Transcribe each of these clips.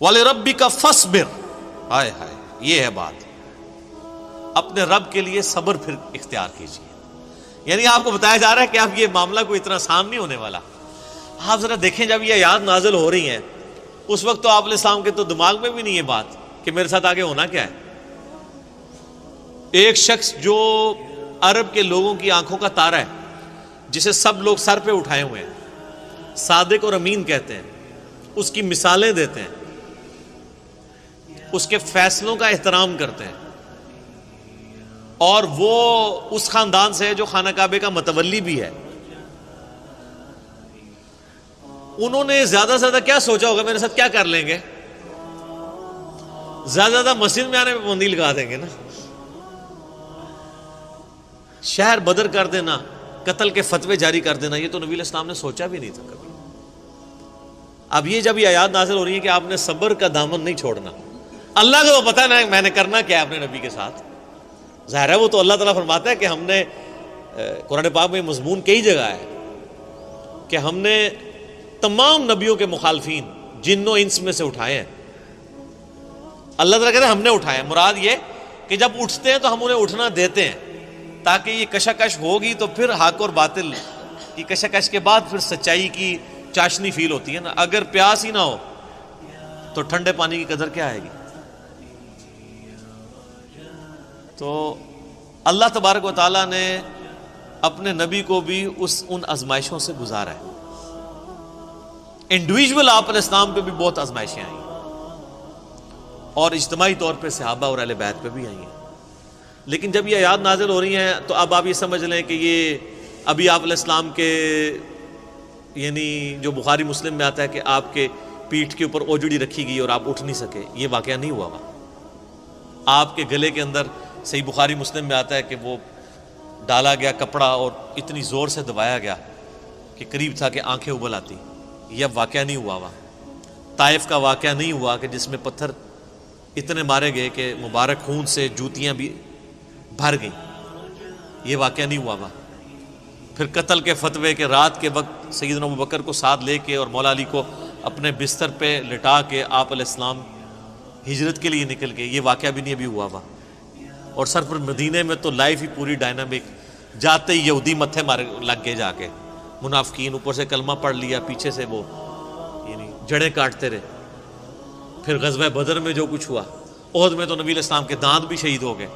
وَلِرَبِّكَ فَاصْبِرْ، ہائے ہائے، یہ ہے بات، اپنے رب کے لیے صبر پھر اختیار کیجیے۔ یعنی آپ کو بتایا جا رہا ہے کہ اب یہ معاملہ کوئی اتنا آسان نہیں ہونے والا۔ آپ ذرا دیکھیں، جب یہ آیات نازل ہو رہی ہیں اس وقت تو آپ علیہ السلام کے تو دماغ میں بھی نہیں یہ بات کہ میرے ساتھ آگے ہونا کیا ہے۔ ایک شخص جو عرب کے لوگوں کی آنکھوں کا تارا ہے، جسے سب لوگ سر پہ اٹھائے ہوئے ہیں، صادق اور امین کہتے ہیں، اس کی مثالیں دیتے ہیں، اس کے فیصلوں کا احترام کرتے ہیں، اور وہ اس خاندان سے ہے جو خانہ کعبے کا متولی بھی ہے۔ انہوں نے زیادہ سے زیادہ کیا سوچا ہوگا، میرے ساتھ کیا کر لیں گے؟ زیادہ زیادہ مسجد میں آنے پہ پابندی لگا دیں گے نا، شہر بدر کر دینا، قتل کے فتوے جاری کر دینا، یہ تو نبی علیہ السلام نے سوچا بھی نہیں تھا کبھی۔ اب یہ جب یہ آیات نازل ہو رہی ہے کہ آپ نے صبر کا دامن نہیں چھوڑنا، اللہ کو تو پتہ ہے نا میں نے کرنا کیا ہے اپنے نبی کے ساتھ، ظاہر ہے وہ تو اللہ تعالیٰ فرماتا ہے کہ ہم نے قرآن پاک میں مضمون کئی جگہ ہے کہ ہم نے تمام نبیوں کے مخالفین جن و انس میں سے اٹھائے ہیں۔ اللہ تعالیٰ کہتے ہیں ہم نے اٹھائے، مراد یہ کہ جب اٹھتے ہیں تو ہم انہیں اٹھنا دیتے ہیں، تاکہ یہ کشاکش ہوگی تو پھر حق اور باطل کی کشاکش کے بعد پھر سچائی کی چاشنی فیل ہوتی ہے نا۔ اگر پیاس ہی نہ ہو تو ٹھنڈے پانی کی قدر کیا آئے گی؟ تو اللہ تبارک و تعالیٰ نے اپنے نبی کو بھی ان آزمائشوں سے گزارا ہے۔ انڈیویجول آپ علیہ السلام پہ بھی بہت آزمائشیں آئیں اور اجتماعی طور پہ صحابہ اور اہل بیت پہ بھی آئی ہیں، لیکن جب یہ آیات نازل ہو رہی ہیں تو اب آپ یہ سمجھ لیں کہ یہ ابھی آپ علیہ السلام کے، یعنی جو بخاری مسلم میں آتا ہے کہ آپ کے پیٹھ کے اوپر اوجڑی رکھی گئی اور آپ اٹھ نہیں سکے، یہ واقعہ نہیں ہوا ہوا۔ آپ کے گلے کے اندر صحیح بخاری مسلم میں آتا ہے کہ وہ ڈالا گیا کپڑا اور اتنی زور سے دبایا گیا کہ قریب تھا کہ آنکھیں ابل آتی، یہ واقعہ نہیں ہوا ہوا۔ طائف کا واقعہ نہیں ہوا کہ جس میں پتھر اتنے مارے گئے کہ مبارک خون سے جوتیاں بھی بھر گئیں، یہ واقعہ نہیں ہوا ہوا۔ پھر قتل کے فتوے کے رات کے وقت سیدنا ابوبکر کو ساتھ لے کے اور مولا علی کو اپنے بستر پہ لٹا کے آپ علیہ السلام ہجرت کے لیے نکل گئے، یہ واقعہ بھی نہیں ابھی ہوا ہوا۔ اور سر پر مدینے میں تو لائف ہی پوری ڈائنامک، جاتے ہی یہودی متھے مارے لگ گئے، جا کے منافقین، اوپر سے کلمہ پڑھ لیا، پیچھے سے وہ یعنی جڑیں کاٹتے رہے۔ پھر غزوہ بدر میں جو کچھ ہوا، احد میں تو نبی علیہ السلام کے دانت بھی شہید ہو گئے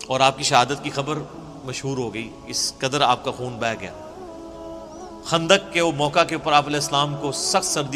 اور آپ کی شہادت کی خبر مشہور ہو گئی، اس قدر آپ کا خون بہہ گیا۔ خندق کے وہ موقع کے اوپر آپ علیہ السلام کو سخت سردی